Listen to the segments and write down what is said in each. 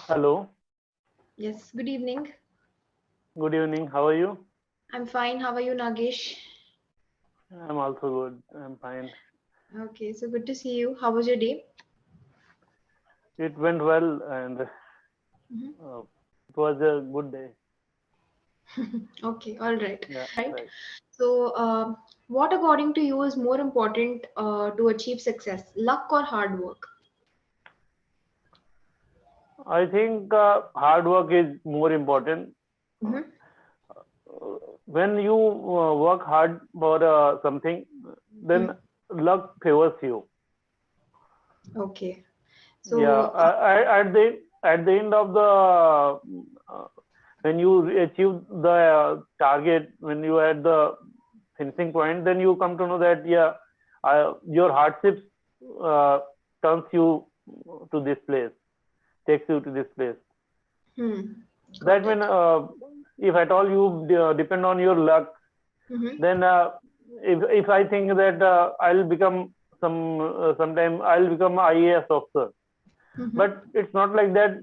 Hello, Yes, good evening. good evening. How are you? I'm fine. How are you, Nagesh? I'm also good. I'm fine. Okay, so good to see you. How was your day? It went well and Mhm. it was a good day. Okay, all right. Yeah, right. So, what according to you is more important to achieve success, luck or hard work? I think hard work is more important. Uh, Mm-hmm. when you work hard for something, then luck favors you. Okay. Yeah, So, at the end of the uh, when you achieve the target, when you at the finishing point, then you come to know that yeah, your hardships uh, turns you to this place, takes you to this place. That got mean it. if at all you depend on your luck, Mm-hmm. then if I think that I'll become sometime I'll become IAS officer, Mm-hmm. but it's not like that.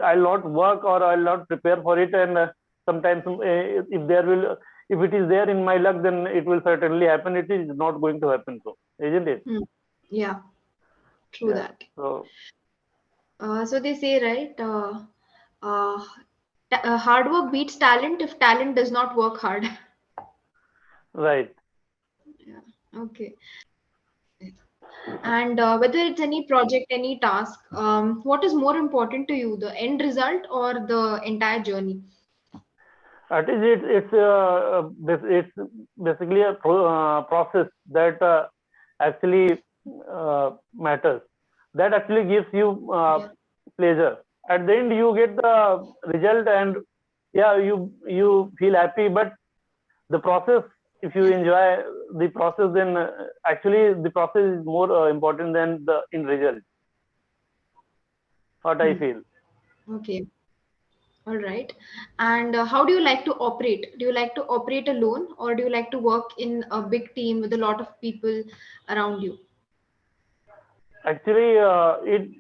I'll not work or I'll not prepare for it, and sometimes if there will if it is there in my luck, then it will certainly happen. It is not going to happen, so isn't it? Yeah, true Yeah. that. So So they say, right? Uh, hard work beats talent if talent does not work hard. right. Yeah. Okay. And whether it's any project, any task, what is more important to you, the end result or the entire journey? At least it's basically a process that actually matters. That actually gives you Yeah. pleasure. At the end, you get the result, and yeah, you feel happy. But the process, if you enjoy the process, then actually the process is more important than the end result. What I Hmm. feel. Okay. All right. And how do you like to operate? Do you like to operate alone or do you like to work in a big team with a lot of people around you? Actually,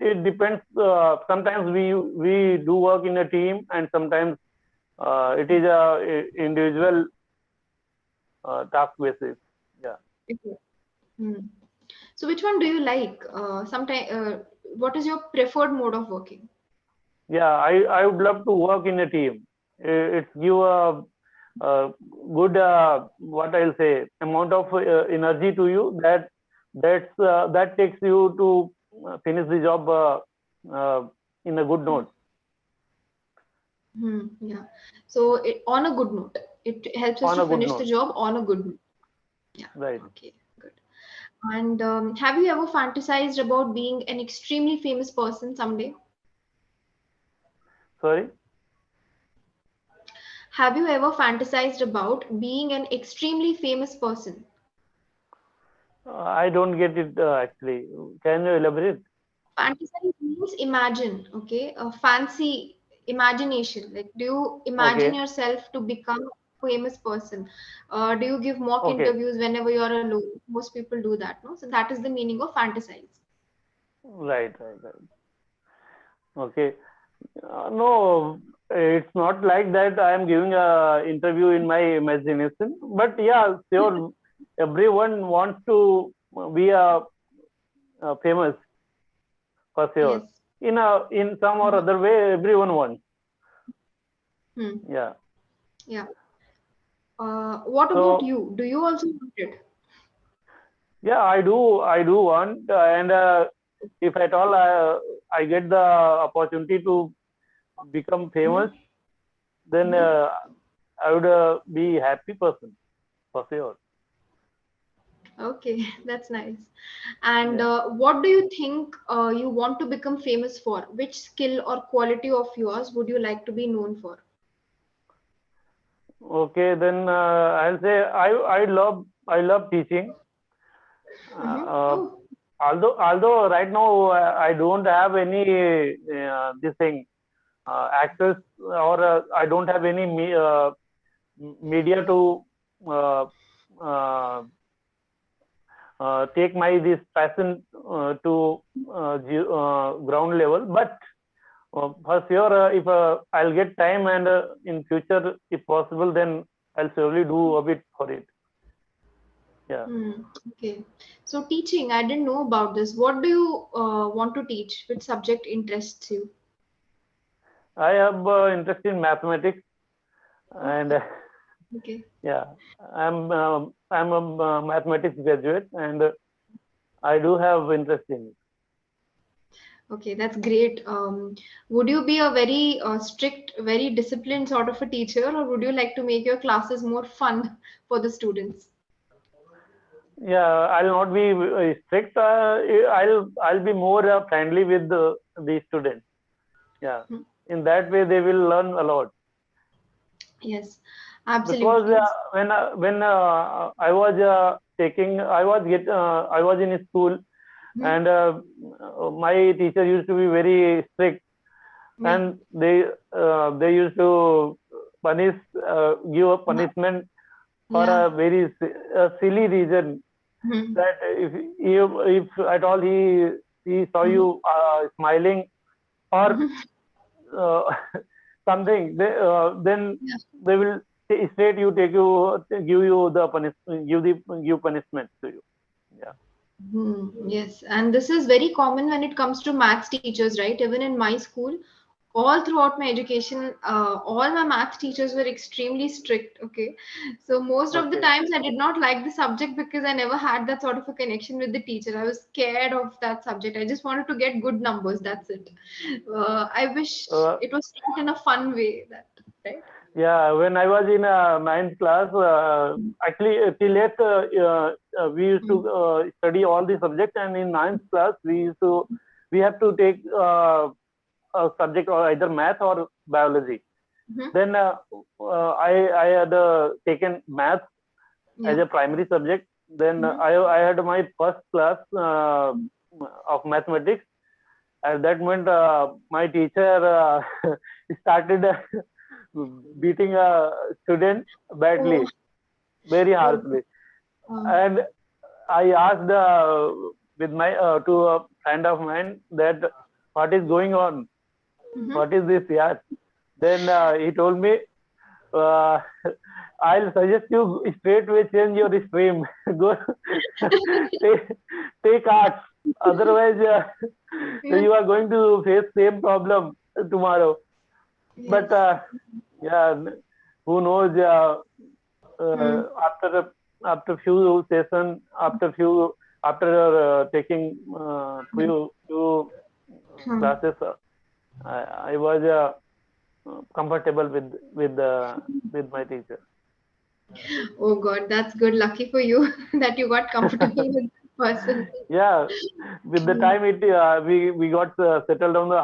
it depends. Sometimes we do work in a team, and sometimes it is individual task basis. Yeah, Okay. Hmm. So which one do you like? What is your preferred mode of working? yeah. I would love to work in a team. It's give a good what I'll say amount of energy to you that takes you to finish the job in a good note. Yeah. So on a good note, it helps us On to a good finish the note. job on a good note. Yeah. Right. Okay. Good. And have you ever fantasized about being an extremely famous person someday? Sorry. Have you ever fantasized about being an extremely famous person? I don't get it actually. Can you elaborate? Fantasize means imagine, okay? A fancy imagination. Like, do you imagine Okay. yourself to become a famous person? Do you give mock Okay. interviews whenever you're alone? Most people do that, no? So that is the meaning of fantasize. Right. Right. Right. Okay. No, it's not like that. I am giving a interview in my imagination. But yeah, sure. Everyone wants to be famous for sure. Yes. In some or Mhm. other way, everyone wants. Hmm. Yeah. Yeah. What about So you? Do you also want it? yeah, I do want, and if at all I get the opportunity to become famous, Mhm. then Mhm. I would be happy person for sure. Okay, that's nice. And Yeah. what do you think you want to become famous for? Which skill or quality of yours would you like to be known for? Okay, then I'll say I love teaching. Uh, Mm-hmm. uh, Oh, although right now I don't have any this thing access, or I don't have any media to uh, uh, take my this passion to ground level, but For sure, if I'll get time and in future, if possible, then I'll surely do a bit for it. Yeah. Okay. So teaching, I didn't know about this. What do you want to teach? Which subject interests you? I have interest in mathematics, Oh, and okay. yeah, I'm a mathematics graduate, and I do have interest in it. Okay, that's great. Would you be a very strict, very disciplined sort of a teacher, or would you like to make your classes more fun for the students? Yeah, I'll not be strict. I'll be more friendly with the students. Yeah, Hmm. in that way they will learn a lot. Yes, Because absolutely. when I was in school, Hmm. and my teacher used to be very strict, Yeah. and they used to punish give a Uh-huh. punishment for Yeah. a very silly reason, Hmm. that if at all he saw Hmm. you smiling or Hmm. uh, something, then Yeah. they will straight you take you give you the give punishment to you. Yeah. Yes, and this is very common when it comes to maths teachers, right? Even in my school, all throughout my education, all my math teachers were extremely strict. Okay, so most of the Okay. times I did not like the subject because I never had that sort of a connection with the teacher. I was scared of that subject. I just wanted to get good numbers. That's it. I wish Uh, it was taught in a fun way. That right? yeah, when I was in ninth class, actually till eighth, we used to Mm. study all the subjects, and in ninth class we have to take a subject or either math or biology. Mhm. Then I had taken math as Yeah. a primary subject. Then Mhm. I had my first class of mathematics. At that moment, my teacher started beating a student Oh, badly, very oh. harshly. Um, And I asked with my to a friend of mine that what is going on, mhm. what is this? Yeah. Then he told me, uh, I'll suggest you straightway change your stream. Go take, take arts. Otherwise, Yeah. you are going to face same problem tomorrow. But Yes. yeah, who knows? Hmm. After few sessions, after taking few Hmm. classes, I was comfortable with my teacher. Oh God, that's good. Lucky for you that you got comfortable with this person. Yeah, with the Hmm. time we got settled on the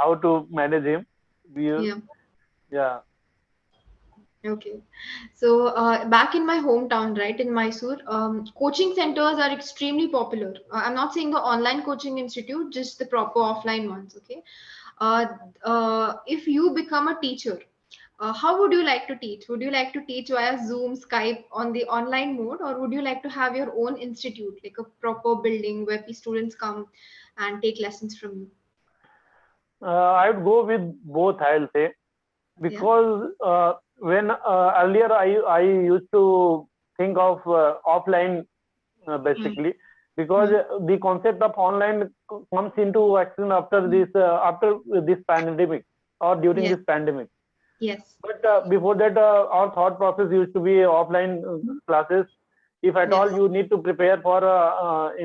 how to manage him. We Yeah. Yeah. Okay. So back in my hometown, right, in Mysore, coaching centers are extremely popular. I'm not saying the online coaching institute, just the proper offline ones. Okay. Uh, if you become a teacher, how would you like to teach? Would you like to teach via Zoom, Skype on the online mode, or would you like to have your own institute, like a proper building where the students come and take lessons from you? I would go with both, I'll say, Yeah. because when earlier I used to think of offline Hmm. basically, because Hmm. the concept of online comes into action after this pandemic or during Yes. this pandemic. Yes. But before that, our thought process used to be offline classes. If at all Yes. you need to prepare for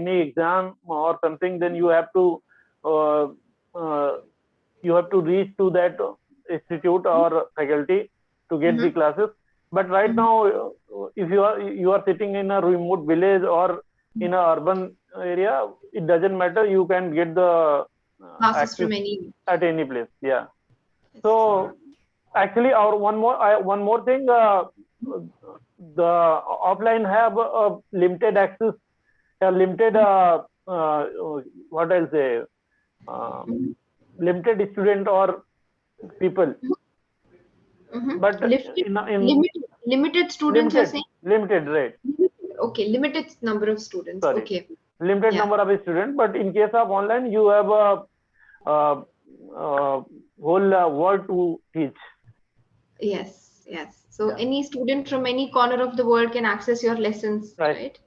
any exam or something, then uh, uh, you have to reach to that institute or faculty to get the Mm-hmm. classes. But right Mm-hmm. now, if you are sitting in a remote village or in a urban area, it doesn't matter. You can get the Classes access from any. at any place. Yeah. Yes. So actually, our one more thing, the offline have a limited access, a limited uh, what I'll say, uh, limited student or people, Mm-hmm. but Limited students, you're limited, saying? limited, right? Okay, limited number of students. Sorry, Okay. limited Yeah. number of students. But in case of online, you have a uh, whole world to teach. Yes, yes. So Yeah, any student from any corner of the world can access your lessons, right. right?